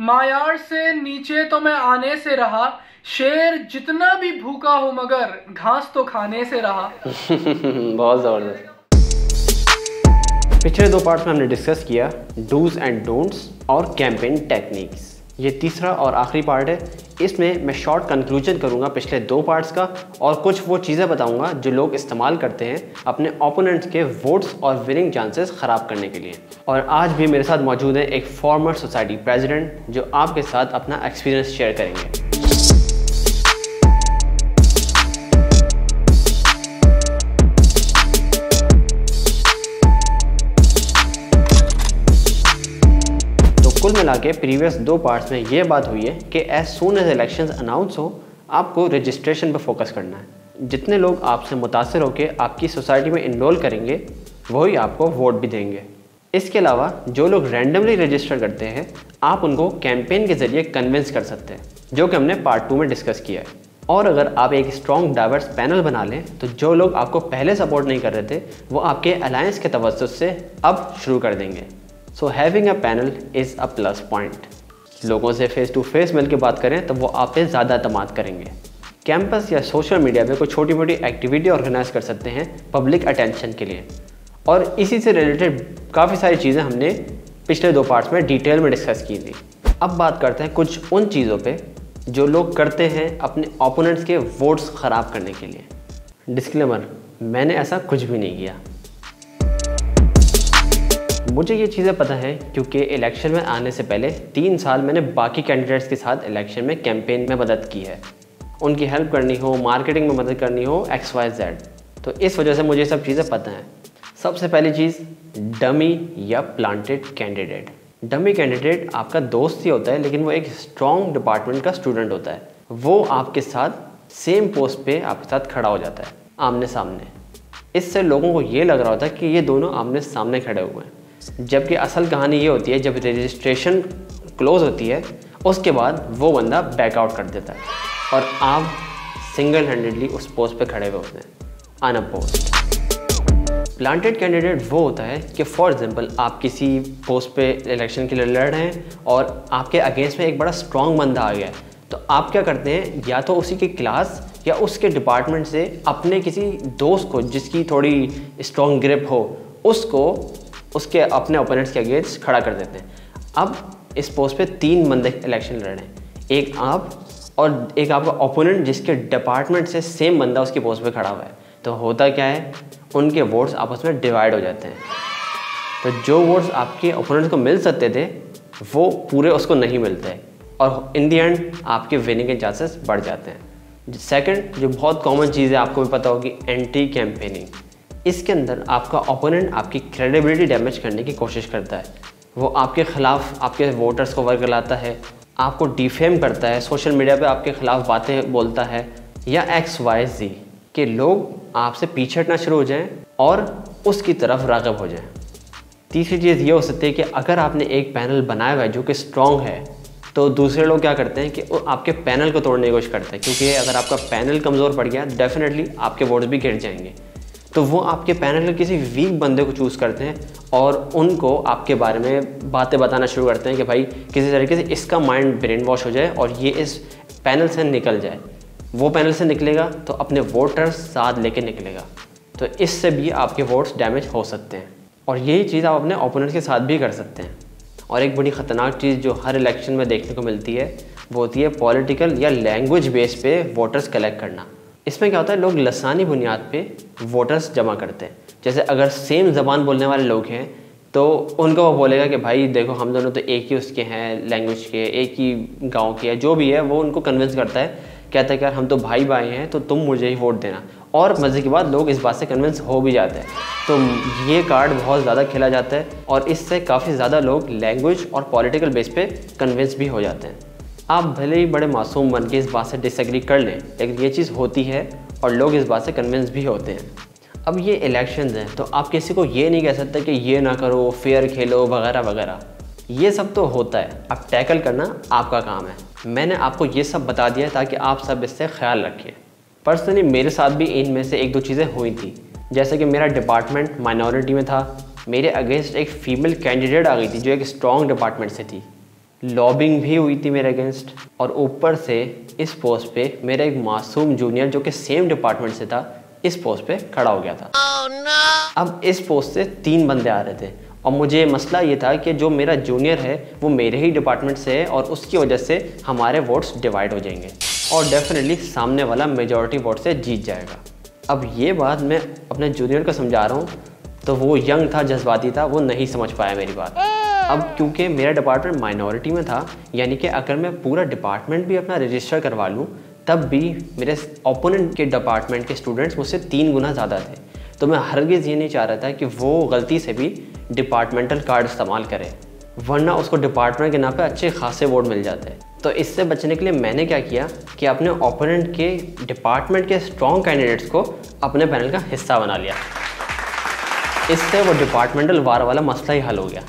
मायार से नीचे तो मैं आने से रहा, शेर जितना भी भूखा हो मगर घास तो खाने से रहा। बहुत ज़बरदस्त। पिछले दो पार्ट्स में हमने डिस्कस किया डूज एंड डोंट्स और कैंपेन टेक्निक्स। ये तीसरा और आखिरी पार्ट है। इसमें मैं शॉर्ट कंक्लूजन करूंगा पिछले दो पार्ट्स का और कुछ वो चीज़ें बताऊंगा जो लोग इस्तेमाल करते हैं अपने ओपोनेंट्स के वोट्स और विनिंग चांसेस ख़राब करने के लिए। और आज भी मेरे साथ मौजूद है एक फॉर्मर सोसाइटी प्रेसिडेंट जो आपके साथ अपना एक्सपीरियंस शेयर करेंगे। कुल मिला के प्रीवियस दो पार्ट्स में ये बात हुई है कि as soon as elections announce हो आपको रजिस्ट्रेशन पर फोकस करना है। जितने लोग आपसे मुतासिर होकर आपकी सोसाइटी में इनरोल करेंगे वही आपको वोट भी देंगे। इसके अलावा जो लोग रैंडमली रजिस्टर करते हैं आप उनको कैंपेन के ज़रिए कन्विंस कर सकते हैं, जो कि हमने पार्ट 2 में डिस्कस किया है। और अगर आप एक स्ट्रॉन्ग डाइवर्स पैनल बना लें तो जो लोग आपको पहले सपोर्ट नहीं कर रहे थे वो आपके अलायंस के तवज्जुह से अब शुरू कर देंगे। So having a panel is a plus point. लोगों से फेस टू फेस मिल के बात करें तो वो आप पे ज़्यादा एतमाद करेंगे। कैंपस या सोशल मीडिया पे कोई छोटी मोटी एक्टिविटी ऑर्गेनाइज कर सकते हैं पब्लिक अटेंशन के लिए। और इसी से रिलेटेड काफ़ी सारी चीज़ें हमने पिछले दो पार्ट्स में डिटेल में डिस्कस की थी। अब बात करते हैं कुछ उन चीज़ों पे जो लोग करते हैं अपने ओपोनेंट्स के वोट्स ख़राब करने के लिए। डिस्क्लेमर, मैंने ऐसा कुछ भी नहीं किया। मुझे ये चीज़ें पता है क्योंकि इलेक्शन में आने से पहले 3 साल मैंने बाकी कैंडिडेट्स के साथ इलेक्शन में कैंपेन में मदद की है। उनकी हेल्प करनी हो, मार्केटिंग में मदद करनी हो, XYZ। तो इस वजह से मुझे सब चीज़ें पता हैं। सबसे पहली चीज़, डमी या प्लांटेड कैंडिडेट। डमी कैंडिडेट आपका दोस्त ही होता है लेकिन वो एक स्ट्रॉन्ग डिपार्टमेंट का स्टूडेंट होता है। वो आपके साथ सेम पोस्ट पे आपके साथ खड़ा हो जाता है आमने सामने। इससे लोगों को ये लग रहा होता है कि ये दोनों आमने सामने खड़े हुए हैं, जबकि असल कहानी ये होती है जब रजिस्ट्रेशन क्लोज होती है उसके बाद वो बंदा बैकआउट कर देता है और आप सिंगल हैंडेडली उस पोस्ट पे खड़े हुए होते हैं अनअपोज्ड। प्लांटेड कैंडिडेट वो होता है कि फॉर एग्जांपल आप किसी पोस्ट पे इलेक्शन के लिए लड़ रहे हैं और आपके अगेंस्ट में एक बड़ा स्ट्रॉन्ग बंदा आ गया है, तो आप क्या करते हैं, या तो उसी की क्लास या उसके डिपार्टमेंट से अपने किसी दोस्त को जिसकी थोड़ी स्ट्रॉन्ग ग्रिप हो उसको उसके अपने ओपोनेंट्स के अगेंस्ट खड़ा कर देते हैं। अब इस पोस्ट पे 3 बंदे इलेक्शन लड़ रहे हैं, एक आप और एक आपका ओपोनेंट जिसके डिपार्टमेंट से सेम बंदा उसकी पोस्ट पे खड़ा हुआ है। तो होता क्या है, उनके वोट्स आपस में डिवाइड हो जाते हैं। तो जो वोट्स आपके ओपोनेंट को मिल सकते थे वो पूरे उसको नहीं मिलते और इन दी एंड आपके विनिंग के चांसेस बढ़ जाते हैं। सेकंड, जो बहुत कॉमन चीज़ है आपको भी पता होगी, एंटी कैंपेनिंग। इसके अंदर आपका ओपोनेंट आपकी क्रेडिबिलिटी डैमेज करने की कोशिश करता है। वो आपके ख़िलाफ़ आपके वोटर्स को वर्ग लाता है, आपको डिफेम करता है, सोशल मीडिया पे आपके ख़िलाफ़ बातें बोलता है या XYZ कि लोग आपसे पीछे हटना शुरू हो जाएं और उसकी तरफ राग़िब हो जाएं। तीसरी चीज़ ये हो सकती है कि अगर आपने एक पैनल बनाया हुआ है जो कि स्ट्रॉन्ग है तो दूसरे लोग क्या करते हैं कि वो आपके पैनल को तोड़ने की कोशिश करते हैं, क्योंकि अगर आपका पैनल कमज़ोर पड़ गया डेफिनेटली आपके वोट्स भी गिर जाएंगे। तो वो आपके पैनल के किसी वीक बंदे को चूज़ करते हैं और उनको आपके बारे में बातें बताना शुरू करते हैं कि भाई किसी तरीके से इसका माइंड ब्रेन वॉश हो जाए और ये इस पैनल से निकल जाए। वो पैनल से निकलेगा तो अपने वोटर्स साथ लेके निकलेगा, तो इससे भी आपके वोट्स डैमेज हो सकते हैं। और यही चीज़ आप अपने ओपोनेंट के साथ भी कर सकते हैं। और एक बड़ी ख़तरनाक चीज़ जो हर इलेक्शन में देखने को मिलती है वो होती है पॉलिटिकल या लैंग्वेज बेस पे वोटर्स कलेक्ट करना। इसमें क्या होता है, लोग लसानी बुनियाद पे वोटर्स जमा करते हैं। जैसे अगर सेम ज़बान बोलने वाले लोग हैं तो उनको वो बोलेगा कि भाई देखो हम दोनों तो एक ही उसके हैं, लैंग्वेज के, एक ही गांव के है, जो भी है वो उनको कन्विंस करता है, कहता है कि यार हम तो भाई भाई हैं तो तुम मुझे ही वोट देना। और मज़े की बात, लोग इस बात से कन्विंस हो भी जाते हैं। तो ये कार्ड बहुत ज़्यादा खेला जाता है और इससे काफ़ी ज़्यादा लोग लैंग्वेज और पॉलिटिकल बेस पे कन्विंस भी हो जाते हैं। आप भले ही बड़े मासूम बन के इस बात से डिसएग्री कर लें, लेकिन ये चीज़ होती है और लोग इस बात से कन्विंस भी होते हैं। अब ये इलेक्शंस हैं तो आप किसी को ये नहीं कह सकते कि ये ना करो, फेयर खेलो वगैरह वगैरह। ये सब तो होता है, अब टैकल करना आपका काम है। मैंने आपको ये सब बता दिया ताकि आप सब इससे ख्याल रखें। पर्सनली मेरे साथ भी इनमें से 1-2 चीज़ें हुई थी, जैसे कि मेरा डिपार्टमेंट माइनॉरिटी में था, मेरे अगेंस्ट एक फ़ीमेल कैंडिडेट आ गई थी जो एक स्ट्रॉन्ग डिपार्टमेंट से थी, लॉबिंग भी हुई थी मेरे अगेंस्ट, और ऊपर से इस पोस्ट पे मेरा एक मासूम जूनियर जो कि सेम डिपार्टमेंट से था इस पोस्ट पे खड़ा हो गया था। अब इस पोस्ट से 3 बंदे आ रहे थे और मुझे मसला ये था कि जो मेरा जूनियर है वो मेरे ही डिपार्टमेंट से है और उसकी वजह से हमारे वोट्स डिवाइड हो जाएंगे और डेफिनेटली सामने वाला मेजॉरिटी वोट से जीत जाएगा। अब ये बात मैं अपने जूनियर को समझा रहा हूँ तो वो यंग था, जज्बाती था, वो नहीं समझ पाया मेरी बात। अब क्योंकि मेरा डिपार्टमेंट माइनॉरिटी में था, यानी कि अगर मैं पूरा डिपार्टमेंट भी अपना रजिस्टर करवा लूँ तब भी मेरे ओपोनेंट के डिपार्टमेंट के स्टूडेंट्स मुझसे 3 गुना ज़्यादा थे। तो मैं हरगिज़ ये नहीं चाह रहा था कि वो गलती से भी डिपार्टमेंटल कार्ड इस्तेमाल करे, वरना उसको डिपार्टमेंट के नाम पे अच्छे खासे वोट मिल जाते हैं। तो इससे बचने के लिए मैंने क्या किया कि अपने ओपोनेंट के डिपार्टमेंट के स्ट्रॉन्ग कैंडिडेट्स को अपने पैनल का हिस्सा बना लिया। इससे वो डिपार्टमेंटल वार वाला मसला ही हल हो गया।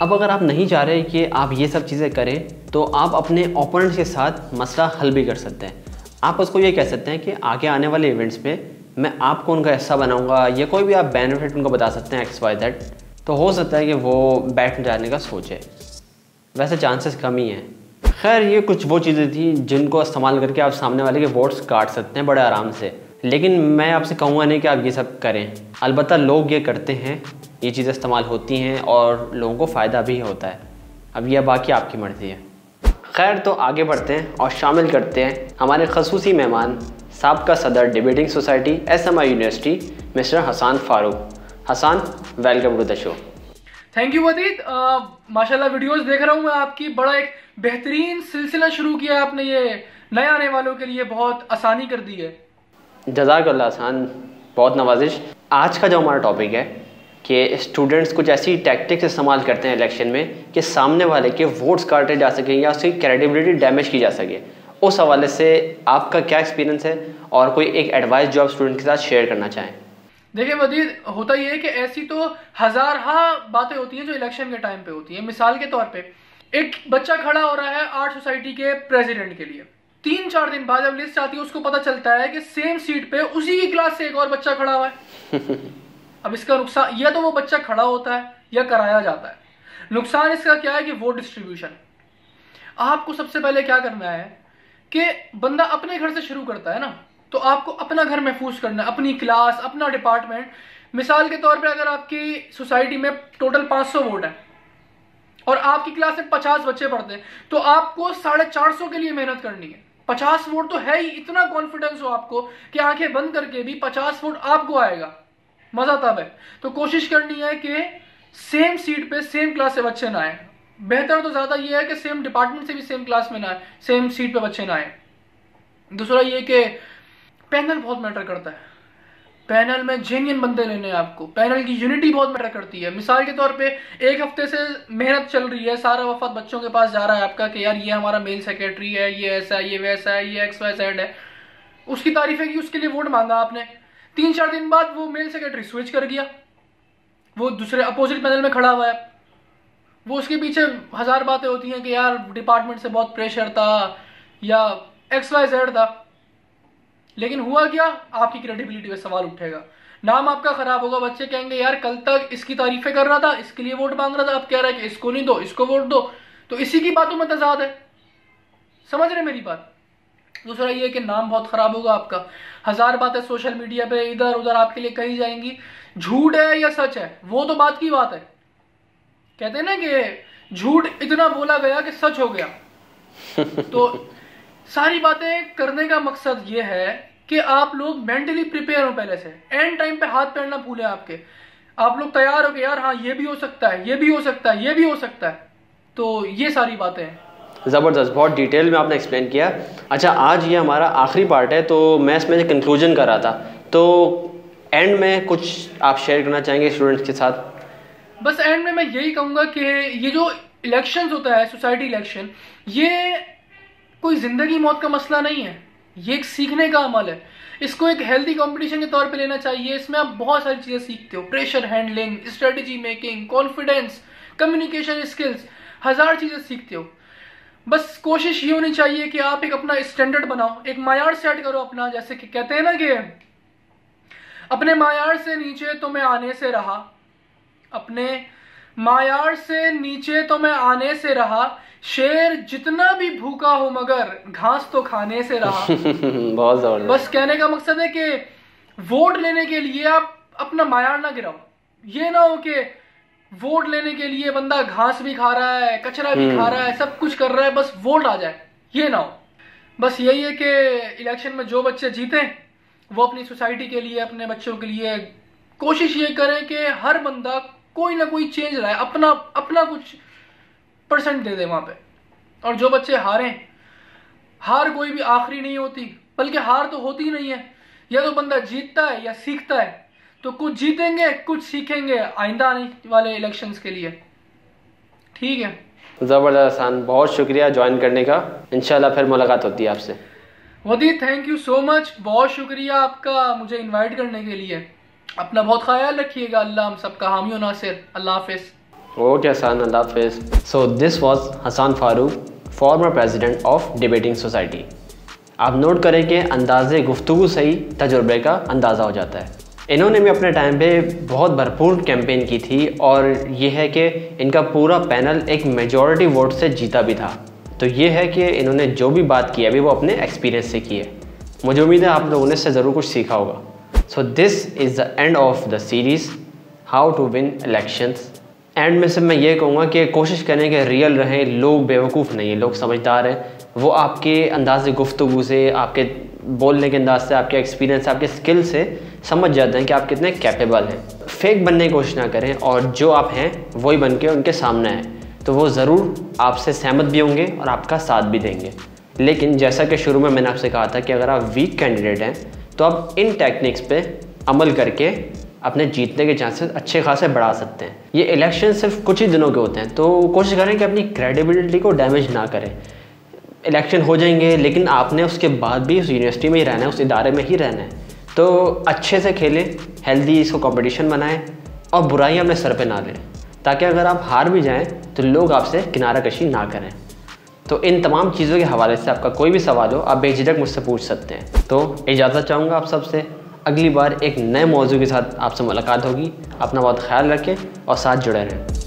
अब अगर आप नहीं चाह रहे कि आप ये सब चीज़ें करें तो आप अपने ओपोनेंट्स के साथ मसला हल भी कर सकते हैं। आप उसको ये कह सकते हैं कि आगे आने वाले इवेंट्स पे मैं आपको उनका हिस्सा बनाऊंगा, या कोई भी आप बेनिफिट उनको बता सकते हैं XYZ। तो हो सकता है कि वो बैठ जाने का सोचे, वैसे चांसेस कम ही हैं। खैर ये कुछ वो चीज़ें थी जिनको इस्तेमाल करके आप सामने वाले के वोट्स काट सकते हैं बड़े आराम से, लेकिन मैं आपसे कहूँगा नहीं कि आप ये सब करें। अलबत्ता लोग ये करते हैं, ये चीज़ें इस्तेमाल होती हैं और लोगों को फ़ायदा भी होता है। अब यह बाकी आपकी मर्ज़ी है। खैर तो आगे बढ़ते हैं और शामिल करते हैं हमारे खसूसी मेहमान साबका सदर debating society SMI university mister Hasan Farooq. Hasan, welcome to the show. Thank you वदीद। माशाल्लाह वीडियोस देख रहा हूँ मैं आपकी, बड़ा एक बेहतरीन सिलसिला शुरू किया आपने, ये नए आने वालों के लिए बहुत आसानी कर दी है। जज़ाकल्लाह हसान, बहुत नवाजिश। आज का जो हमारा टॉपिक है कि स्टूडेंट्स कुछ ऐसी टैक्टिक्स इस्तेमाल करते हैं इलेक्शन में कि सामने वाले के वोट्स काटे जा सकें या उसकी क्रेडिबिलिटी डैमेज की जा सके। उस हवाले से आपका क्या एक्सपीरियंस है और कोई एक एडवाइस जो आप स्टूडेंट के साथ शेयर करना चाहें? देखिए वदीद, होता ये है कि ऐसी तो हज़ार बातें होती हैं जो इलेक्शन के टाइम पे होती हैं। मिसाल के तौर पे एक बच्चा खड़ा हो रहा है आर्ट सोसाइटी के प्रेसिडेंट के लिए। 3-4 दिन बाद जब लिस्ट आती है उसको पता चलता है कि सेम सीट पे उसी की क्लास से एक और बच्चा खड़ा हुआ है। अब इसका नुकसान, या तो वो बच्चा खड़ा होता है या कराया जाता है। नुकसान इसका क्या है कि वोट डिस्ट्रीब्यूशन। आपको सबसे पहले क्या करना है कि बंदा अपने घर से शुरू करता है ना, तो आपको अपना घर महफूज करना है, अपनी क्लास, अपना डिपार्टमेंट। मिसाल के तौर पे अगर आपकी सोसाइटी में टोटल 500 वोट है और आपकी क्लास में 50 बच्चे पढ़ते हैं, तो आपको 450 के लिए मेहनत करनी है। 50 वोट तो है ही, इतना कॉन्फिडेंस हो आपको कि आंखें बंद करके भी 50 वोट आपको आएगा, मजा तब है। तो कोशिश करनी है कि सेम सीट पे सेम क्लास से बच्चे ना आए। बेहतर तो ज्यादा ये है कि सेम डिपार्टमेंट से भी सेम क्लास में ना आए, सेम सीट पे बच्चे ना आए। दूसरा ये कि पैनल बहुत मैटर करता है। पैनल में जेन्युइन बंदे लेने हैं आपको। पैनल की यूनिटी बहुत मैटर करती है। मिसाल के तौर पे एक हफ्ते से मेहनत चल रही है, सारा वफद बच्चों के पास जा रहा है आपका कि यार ये हमारा मेल सेक्रेटरी है, ये ऐसा है, ये वैसा है, ये XYZ है, उसकी तारीफें की, उसके लिए वोट मांगा आपने। 3-4 दिन बाद वो मेल सेक्रेटरी स्विच कर गया, वो दूसरे अपोजिट पैनल में खड़ा हुआ है। वो उसके पीछे 1000 बातें होती हैं कि यार डिपार्टमेंट से बहुत प्रेशर था या XYZ था, लेकिन हुआ क्या, आपकी क्रेडिबिलिटी पे सवाल उठेगा, नाम आपका खराब होगा। बच्चे कहेंगे यार कल तक इसकी तारीफें कर रहा था, इसके लिए वोट मांग रहा था, अब कह रहा है कि इसको नहीं दो, इसको वोट दो। तो इसी की बातों में तजाद है, समझ रहे मेरी बात। दूसरा ये कि नाम बहुत खराब होगा आपका। 1000 बातें सोशल मीडिया पे इधर उधर आपके लिए कही जाएंगी, झूठ है या सच है वो तो बात की बात है। कहते हैं ना कि झूठ इतना बोला गया कि सच हो गया। तो सारी बातें करने का मकसद ये है कि आप लोग मेंटली प्रिपेयर हो पहले से, एंड टाइम पे हाथ पैर ना फूले आपके। आप लोग तैयार हो कि यार हाँ ये भी हो सकता है, ये भी हो सकता है, ये भी हो सकता है। तो ये सारी बातें हैं। ज़बरदस्त, बहुत डिटेल में आपने एक्सप्लेन किया। अच्छा, आज ये हमारा आखिरी पार्ट है तो मैं इसमें कंक्लूजन कर रहा था, तो एंड में कुछ आप शेयर करना चाहेंगे स्टूडेंट्स के साथ? बस एंड में मैं यही कहूंगा कि ये जो इलेक्शंस होता है, सोसाइटी इलेक्शन, ये कोई जिंदगी मौत का मसला नहीं है, ये एक सीखने का अमल है। इसको एक हेल्दी कंपटीशन के तौर पे लेना चाहिए। इसमें आप बहुत सारी चीजें सीखते हो, pressure handling, strategy making, confidence, communication skills, 1000 चीजें सीखते हो। बस कोशिश ये होनी चाहिए कि आप एक अपना स्टैंडर्ड बनाओ, एक मायार सेट करो अपना। जैसे कि कहते हैं ना कि अपने मायार से नीचे तो मैं आने से रहा, अपने मायार से नीचे तो मैं आने से रहा, शेर जितना भी भूखा हो मगर घास तो खाने से रहा। बहुत जबरदस्त। बस कहने का मकसद है कि वोट लेने के लिए आप अपना मायार ना गिराओ। ये ना हो कि वोट लेने के लिए बंदा घास भी खा रहा है, कचरा भी खा रहा है, सब कुछ कर रहा है, बस वोट आ जाए, ये ना हो। बस यही है कि इलेक्शन में जो बच्चे जीते वो अपनी सोसाइटी के लिए, अपने बच्चों के लिए कोशिश ये करें कि हर बंदा कोई ना कोई चेंज लाए, अपना अपना कुछ परसेंट दे दे वहां पे। और जो बच्चे हारें, हार कोई भी आखिरी नहीं होती, बल्कि हार तो होती नहीं है, या तो बंदा जीतता है या सीखता है। तो कुछ जीतेंगे, कुछ सीखेंगे आइंदा आने वाले इलेक्शंस के लिए। ठीक है, ज़बरदस्त हसन, बहुत शुक्रिया ज्वाइन करने का। इंशाल्लाह फिर मुलाकात होती है आपसे। वदी थैंक यू सो मच, बहुत शुक्रिया आपका मुझे इनवाइट करने के लिए। अपना बहुत ख्याल रखिएगा, अल्लाह हम सबका हामी और नासिर। अल्लाह हाफिज़। ओके हसन, अल्लाह हाफिज़। So this was Hasan Farooq, former president of debating society. आप नोट करें कि अंदाज़े गुफ्तगू से ही तजुर्बे का अंदाज़ा हो जाता है। इन्होंने भी अपने टाइम पे बहुत भरपूर कैंपेन की थी और ये है कि इनका पूरा पैनल एक मेजॉरिटी वोट से जीता भी था। तो ये है कि इन्होंने जो भी बात की अभी वो अपने एक्सपीरियंस से की है। मुझे उम्मीद है आप लोगों ने इससे ज़रूर कुछ सीखा होगा। So this is the end of the series how to win elections. End में से मैं ये कहूँगा कि कोशिश करें कि रियल रहें, लोग बेवकूफ़ नहीं हैं, लोग समझदार हैं। वो आपके अंदाज़ गुफ्तगू से, आपके बोलने के अंदाज से, आपके एक्सपीरियंस, आपके स्किल से समझ जाते हैं कि आप कितने कैपेबल हैं। फेक बनने की कोशिश ना करें और जो आप हैं वही बन के उनके सामने हैं, तो वो ज़रूर आपसे सहमत भी होंगे और आपका साथ भी देंगे। लेकिन जैसा कि शुरू में मैंने आपसे कहा था कि अगर आप वीक कैंडिडेट हैं तो आप इन टेक्निक्स पे अमल करके अपने जीतने के चांसेस अच्छे खासे बढ़ा सकते हैं। ये इलेक्शन सिर्फ कुछ ही दिनों के होते हैं, तो कोशिश करें कि अपनी क्रेडिबिलिटी को डैमेज ना करें। इलेक्शन हो जाएंगे लेकिन आपने उसके बाद भी उस यूनिवर्सिटी में ही रहना है, उस इदारे में ही रहना है। तो अच्छे से खेलें, हेल्दी इसको कंपटीशन बनाएं और बुराइयां अपने सर पे ना लें, ताकि अगर आप हार भी जाएं तो लोग आपसे किनारा कशी ना करें। तो इन तमाम चीज़ों के हवाले से आपका कोई भी सवाल हो आप बेझिझक मुझसे पूछ सकते हैं। तो इजाज़त चाहूँगा आप सबसे, अगली बार एक नए मौजू के साथ आपसे मुलाकात होगी। अपना बहुत ख्याल रखें और साथ जुड़े रहें।